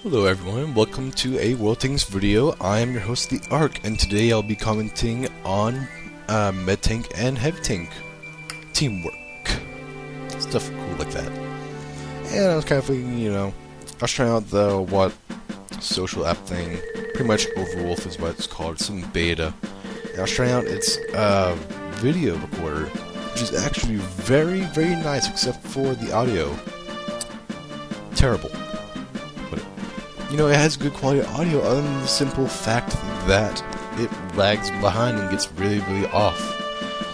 Hello everyone, welcome to a World Things video. I am your host, The Ark, and today I'll be commenting on Med Tank and Heavy Tank teamwork. Stuff cool like that. And I was kind of thinking, I was trying out the what social app thing. Pretty much Overwolf is what it's called. It's in beta. And I was trying out its video recorder, which is actually very, very nice, except for the audio. Terrible. It has good quality audio other than the simple fact that it lags behind and gets really, really off.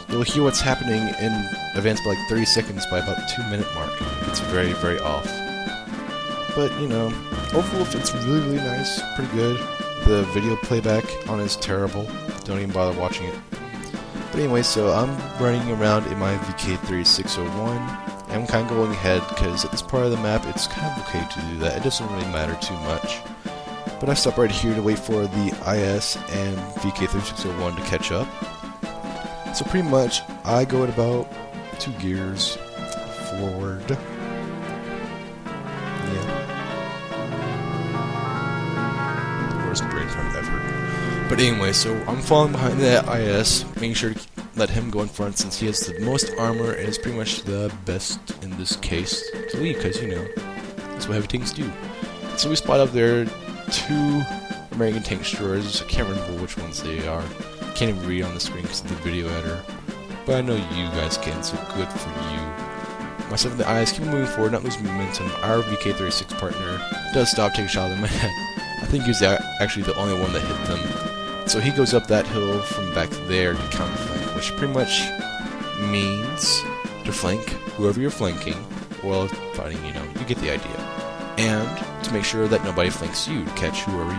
You'll hear what's happening in advance by like 30 seconds by about the 2-minute mark. It's very, very off. But, overall it's really, really nice, pretty good. The video playback on it is terrible. Don't even bother watching it. But anyway, so I'm running around in my VK3601. I'm kind of going ahead because at this part of the map it's kind of okay to do that. It doesn't really matter too much. But I stop right here to wait for the IS and VK3601 to catch up. So pretty much I go at about 2 gears forward. Yeah. The worst brain fart ever. But anyway, so I'm falling behind that IS, making sure to let him go in front since he has the most armor and is pretty much the best in this case to lead, because that's what heavy tanks do. So we spot up there 2 American tank destroyers. I can't remember which ones they are. Can't even read on the screen because of the video editor, but I know you guys can, so good for you. Myself and the eyes keep moving forward, not losing momentum. Our VK36 partner does stop, take a shot at them. I think he's actually the only one that hit them. So he goes up that hill from back there to counterflank, which pretty much means to flank whoever you're flanking while fighting, you get the idea. And to make sure that nobody flanks you, to catch whoever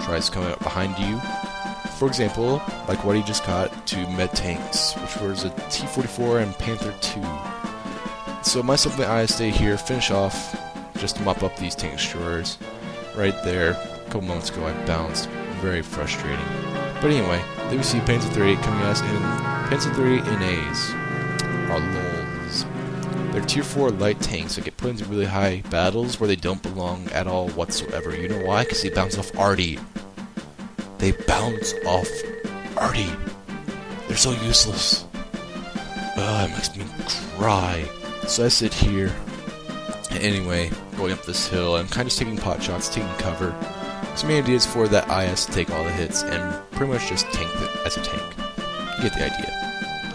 tries to come out behind you. For example, like what he just caught to Med Tanks, which was a T-44 and Panther II. So myself and I stay here, finish off, just to mop up these tank destroyers. Right there, a couple moments ago I bounced. Very frustrating. But anyway, then we see Panzer 38 coming at us, and Panzer 38 NAs are LOLs. They're tier 4 light tanks that get put into really high battles where they don't belong at all whatsoever. You know why? Because they bounce off arty. They bounce off arty. They're so useless. It makes me cry. So I sit here. Anyway, going up this hill, I'm kind of taking pot shots, taking cover. So my idea is for that IS to take all the hits and pretty much just tank it as a tank. You get the idea.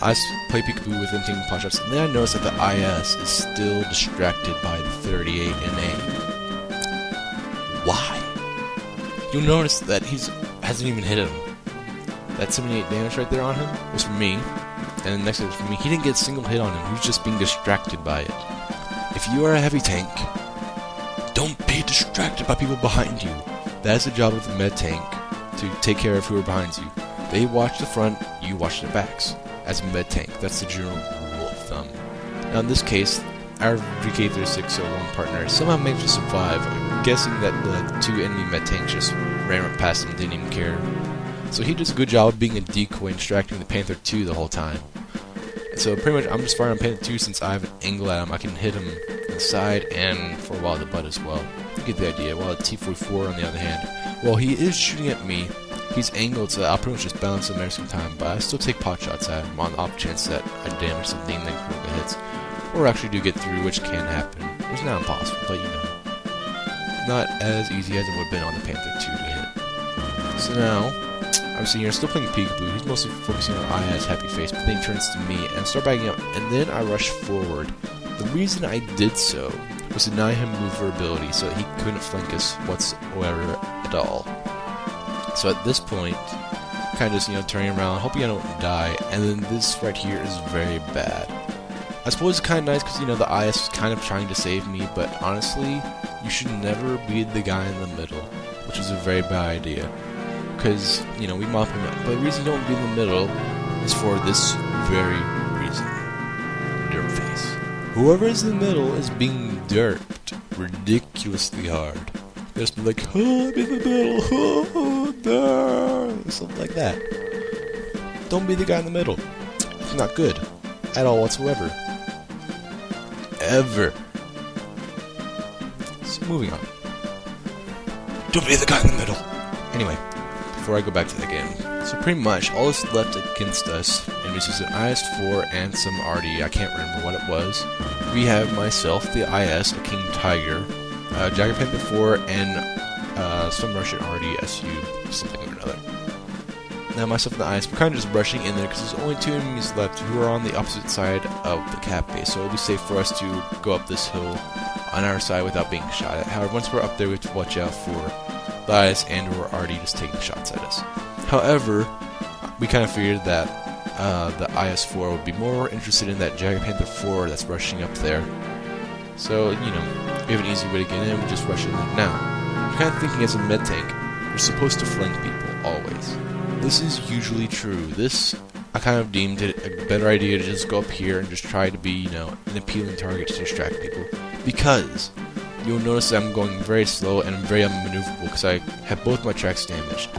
I play peekaboo with them taking pot shots, and then I notice that the IS is still distracted by the 38 NA. Why? You'll notice that he hasn't even hit him. That 78 damage right there on him was from me, and the next hit was from me. He didn't get a single hit on him. He was just being distracted by it. If you are a heavy tank, don't be distracted by people behind you. That is the job of the med tank, to take care of who are behind you. They watch the front, you watch their backs. As a med tank, that's the general rule of thumb. Now in this case, our VK3601 partner somehow managed to survive. I'm guessing that the 2 enemy med tanks just ran right past him and didn't even care. So he does a good job of being a decoy and distracting the Panther II the whole time. And so pretty much I'm just firing on Panther II since I have an angle at him. I can hit him in the side and for a while the butt as well. You get the idea. While the T-44 on the other hand, while he is shooting at me, he's angled so that I'll pretty much just bounce him every single time, but I still take pot shots at him on the off chance that I damage something and then critical hits. Or actually do get through, which can happen. It's not impossible, but not as easy as it would have been on the Panther II to hit. So now, I'm sitting here still playing peekaboo. He's mostly focusing on IS happy face, but then he turns to me and start backing up, and then I rush forward. The reason I did so was to deny him maneuverability so that he couldn't flank us whatsoever at all. So at this point, kind of just, turning around, hoping I don't die, and then this right here is very bad. I suppose it's kind of nice because, the IS is kind of trying to save me, but honestly, you should never be the guy in the middle, which is a very bad idea. Because, we mop him up, but the reason you don't be in the middle is for this very reason. Dirt face. Whoever is in the middle is being derped ridiculously hard. Just be like, oh, I'm in the middle, oh, no, something like that. Don't be the guy in the middle. It's not good. At all whatsoever. Ever. So moving on. Don't be the guy in the middle. Anyway, before I go back to the game. So pretty much, all that's left against us, and this is an IS-4 and some RD, I can't remember what it was. We have myself, the IS, a King Tiger, Jager Panther 4, and some Russian RD SU, something or another. Now myself and the IS, we're kind of just rushing in there because there's only 2 enemies left who are on the opposite side of the cap base, so it'll be safe for us to go up this hill on our side without being shot at. However, once we're up there, we have to watch out for the IS and or RD just taking shots at us. However, we kind of figured that the IS-4 would be more interested in that Jager Panther 4 that's rushing up there. So, you know, we have an easy way to get in, we just rush in there. Now, I'm kind of thinking as a med tank, you're supposed to flank people, always. This is usually true. This, I kind of deemed it a better idea to just go up here and just try to be, you know, an appealing target to distract people. Because you'll notice that I'm going very slow and I'm very unmaneuverable because I have both my tracks damaged.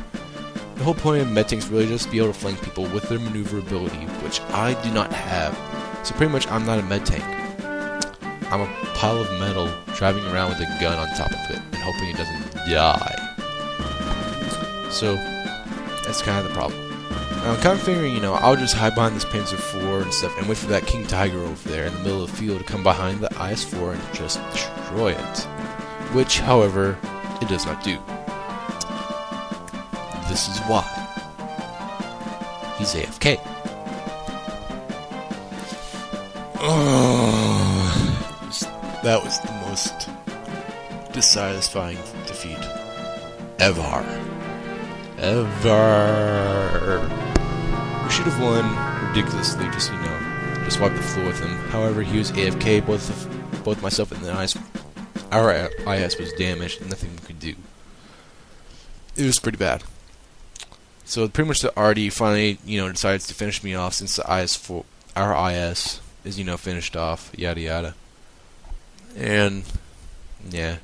The whole point of med tanks really just be able to flank people with their maneuverability, which I do not have. So pretty much I'm not a med tank. I'm a pile of metal driving around with a gun on top of it and hoping it doesn't die. So that's kind of the problem. Now I'm kind of figuring, you know, I'll just hide behind this Panzer IV and stuff and wait for that King Tiger over there in the middle of the field to come behind the IS-4 and just destroy it. Which, however, it does not do. This is why. He's AFK. Oh, that was the most dissatisfying defeat ever. We should have won ridiculously, just, you know, just wipe the floor with him. However, he was AFK, both myself and the IS, our IS was damaged, and nothing we could do. It was pretty bad. So pretty much the RD finally, you know, decides to finish me off since the IS-4, our IS is, you know, finished off, yada yada. And, yeah.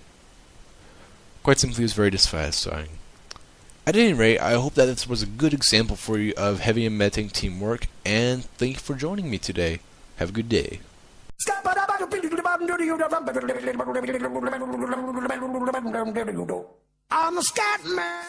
Quite simply, it was very dissatisfying. At any rate, I hope that this was a good example for you of heavy and med tank teamwork, and thank you for joining me today. Have a good day. I'm a scat man.